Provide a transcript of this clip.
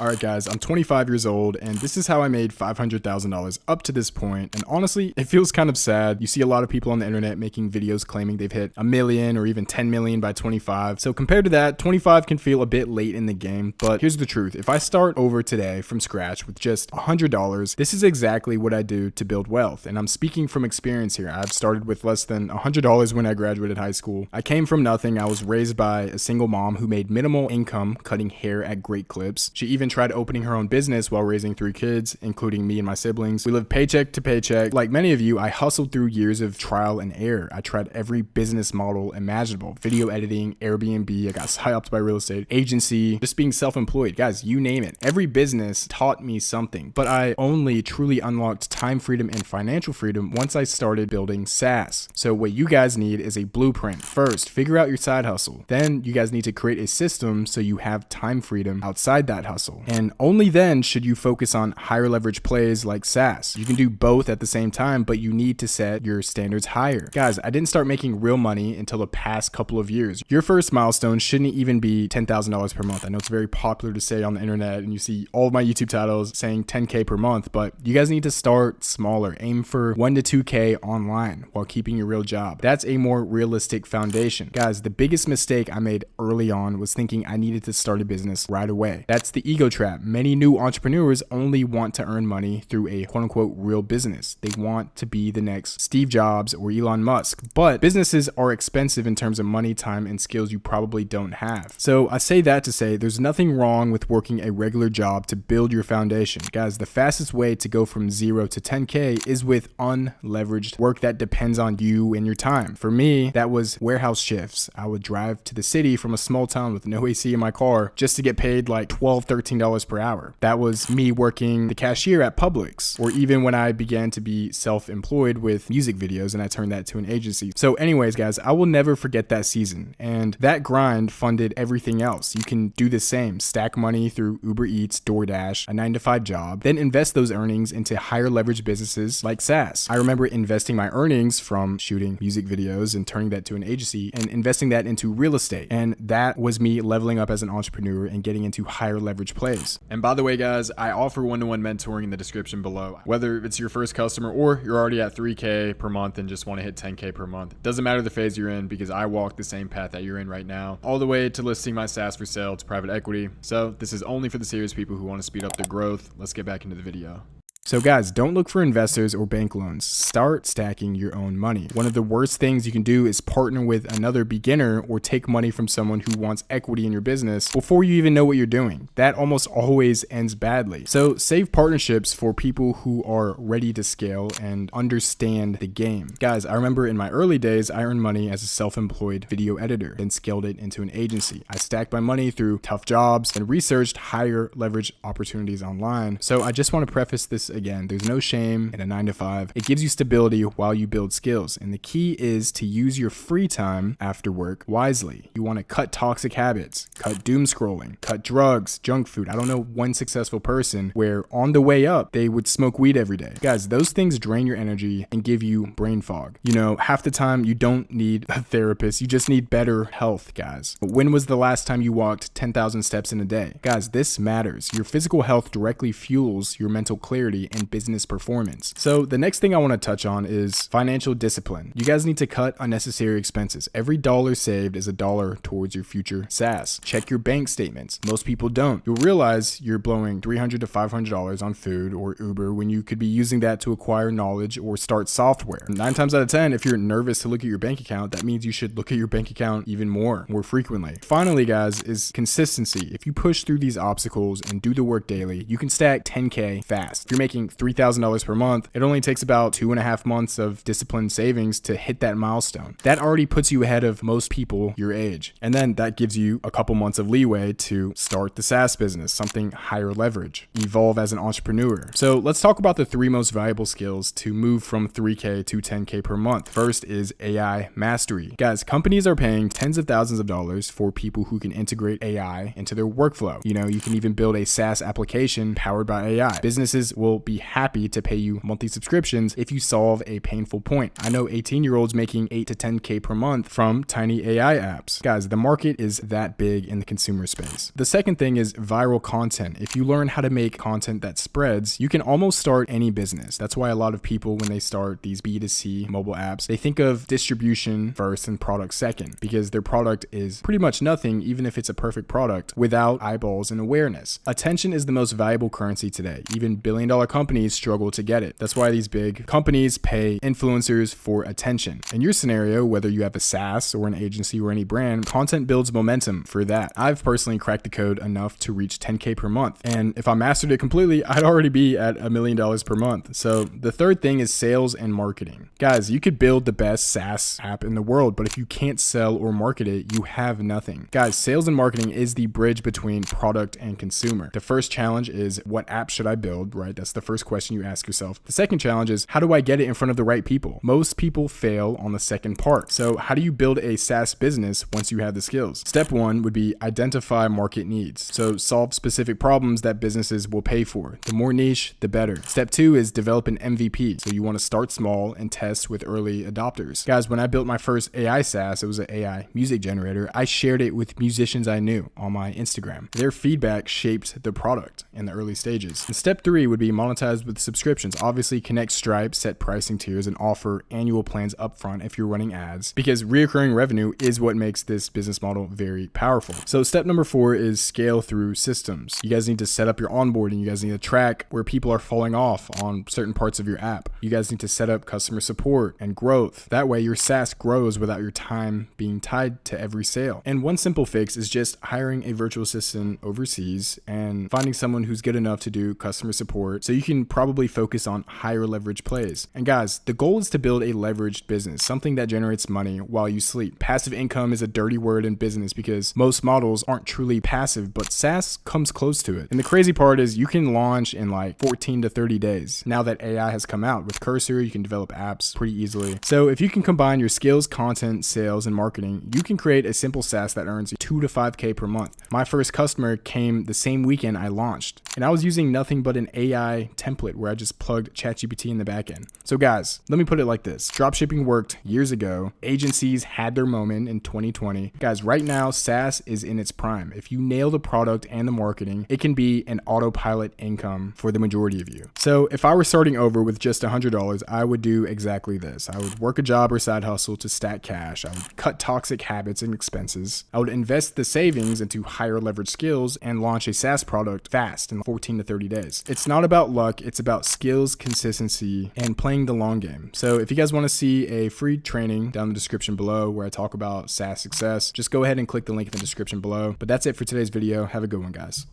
Alright guys, I'm 25 years old and this is how I made $500,000 up to this point, and honestly, it feels kind of sad. You see a lot of people on the internet making videos claiming they've hit a million or even 10 million by 25. So compared to that, 25 can feel a bit late in the game, but here's the truth. If I start over today from scratch with just $100, this is exactly what I do to build wealth. And I'm speaking from experience here. I've started with less than $100 when I graduated high school. I came from nothing. I was raised by a single mom who made minimal income cutting hair at great clips. She even tried opening her own business while raising 3 kids, including me and my siblings. We lived paycheck to paycheck. Like many of you, I hustled through years of trial and error. I tried every business model imaginable: video editing, Airbnb, I got psyoped by real estate, agency, just being self-employed. Guys, you name it. Every business taught me something, but I only truly unlocked time freedom and financial freedom once I started building SaaS. So what you guys need is a blueprint. First, figure out your side hustle. Then you guys need to create a system so you have time freedom outside that hustle. And only then should you focus on higher leverage plays like SaaS. You can do both at the same time, but you need to set your standards higher. Guys, I didn't start making real money until the past couple of years. Your first milestone shouldn't even be $10,000 per month. I know it's very popular to say on the internet, and you see all of my YouTube titles saying 10K per month, but you guys need to start smaller. Aim for 1 to 2K online while keeping your real job. That's a more realistic foundation. Guys, the biggest mistake I made early on was thinking I needed to start a business right away. That's the ego trap. Many new entrepreneurs only want to earn money through a quote unquote real business. They want to be the next Steve Jobs or Elon Musk, but businesses are expensive in terms of money, time, and skills you probably don't have. So I say that to say there's nothing wrong with working a regular job to build your foundation. Guys, the fastest way to go from 0 to 10K is with unleveraged work that depends on you and your time. For me, that was warehouse shifts. I would drive to the city from a small town with no AC in my car just to get paid like $12, $13 per hour. That was me working the cashier at Publix, or even when I began to be self-employed with music videos and I turned that to an agency. So anyways, guys, I will never forget that season, and that grind funded everything else. You can do the same. Stack money through Uber Eats, DoorDash, a 9-to-5 job, then invest those earnings into higher leverage businesses like SaaS. I remember investing my earnings from shooting music videos and turning that to an agency and investing that into real estate. And that was me leveling up as an entrepreneur and getting into higher leverage plays. And by the way, guys, I offer one-to-one mentoring in the description below. Whether it's your first customer or you're already at 3K per month and just want to hit 10K per month, it doesn't matter the phase you're in, because I walk the same path that you're in right now, all the way to listing my SaaS for sale to private equity. So this is only for the serious people who want to speed up their growth. Let's get back into the video. So guys, don't look for investors or bank loans. Start stacking your own money. One of the worst things you can do is partner with another beginner or take money from someone who wants equity in your business before you even know what you're doing. That almost always ends badly. So save partnerships for people who are ready to scale and understand the game. Guys, I remember in my early days, I earned money as a self-employed video editor, then scaled it into an agency. I stacked my money through tough jobs and researched higher leverage opportunities online. So I just want to preface this again, there's no shame in a 9-to-5. It gives you stability while you build skills. And the key is to use your free time after work wisely. You want to cut toxic habits, cut doom scrolling, cut drugs, junk food. I don't know one successful person where on the way up, they would smoke weed every day. Guys, those things drain your energy and give you brain fog. You know, half the time you don't need a therapist. You just need better health, guys. But when was the last time you walked 10,000 steps in a day? Guys, this matters. Your physical health directly fuels your mental clarity and business performance. So the next thing I want to touch on is financial discipline. You guys need to cut unnecessary expenses. Every dollar saved is a dollar towards your future SaaS. Check your bank statements. Most people don't. You'll realize you're blowing $300 to $500 on food or Uber when you could be using that to acquire knowledge or start software. 9 times out of 10, if you're nervous to look at your bank account, that means you should look at your bank account even more frequently. Finally, guys, is consistency. If you push through these obstacles and do the work daily, you can stack 10K fast. If you're making $3,000 per month, it only takes about 2.5 months of disciplined savings to hit that milestone. That already puts you ahead of most people your age. And then that gives you a couple months of leeway to start the SaaS business, something higher leverage, evolve as an entrepreneur. So let's talk about the 3 most valuable skills to move from 3K to 10K per month. First is AI mastery. Guys, companies are paying tens of thousands of dollars for people who can integrate AI into their workflow. You know, you can even build a SaaS application powered by AI. Businesses will be happy to pay you monthly subscriptions if you solve a painful point. I know 18-year-olds making 8 to 10K per month from tiny AI apps. Guys, the market is that big in the consumer space. The second thing is viral content. If you learn how to make content that spreads, you can almost start any business. That's why a lot of people, when they start these B2C mobile apps, they think of distribution first and product second, because their product is pretty much nothing, even if it's a perfect product, without eyeballs and awareness. Attention is the most valuable currency today. Even billion-dollar companies struggle to get it. That's why these big companies pay influencers for attention. In your scenario, whether you have a SaaS or an agency or any brand, content builds momentum for that. I've personally cracked the code enough to reach 10K per month. And if I mastered it completely, I'd already be at $1 million per month. So the third thing is sales and marketing. Guys, you could build the best SaaS app in the world, but if you can't sell or market it, you have nothing. Guys, sales and marketing is the bridge between product and consumer. The first challenge is, what app should I build, right? That's the first question you ask yourself. The second challenge is, how do I get it in front of the right people? Most people fail on the second part. So how do you build a SaaS business once you have the skills? Step one would be identify market needs. So solve specific problems that businesses will pay for. The more niche, the better. Step two is develop an MVP. So you want to start small and test with early adopters. Guys, when I built my first AI SaaS, it was an AI music generator. I shared it with musicians I knew on my Instagram. Their feedback shaped the product in the early stages. And step three would be monetize with subscriptions. Obviously, connect Stripe, set pricing tiers, and offer annual plans upfront if you're running ads, because reoccurring revenue is what makes this business model very powerful. So step number four is scale through systems. You guys need to set up your onboarding. You guys need to track where people are falling off on certain parts of your app. You guys need to set up customer support and growth. That way your SaaS grows without your time being tied to every sale. And one simple fix is just hiring a virtual assistant overseas and finding someone who's good enough to do customer support, so you can probably focus on higher leverage plays. And guys, the goal is to build a leveraged business, something that generates money while you sleep. Passive income is a dirty word in business because most models aren't truly passive, but SaaS comes close to it. And the crazy part is you can launch in like 14 to 30 days. Now that AI has come out with Cursor, you can develop apps pretty easily. So if you can combine your skills, content, sales, and marketing, you can create a simple SaaS that earns 2 to 5K per month. My first customer came the same weekend I launched, and I was using nothing but an AI template where I just plugged ChatGPT in the backend. So guys, let me put it like this. Dropshipping worked years ago. Agencies had their moment in 2020. Guys, right now, SaaS is in its prime. If you nail the product and the marketing, it can be an autopilot income for the majority of you. So if I were starting over with just $100, I would do exactly this. I would work a job or side hustle to stack cash. I would cut toxic habits and expenses. I would invest the savings into higher leverage skills and launch a SaaS product fast in 14 to 30 days. It's not about luck. It's about skills, consistency, and playing the long game. So if you guys want to see a free training down in the description below where I talk about SaaS success, just go ahead and click the link in the description below. But that's it for today's video. Have a good one, guys.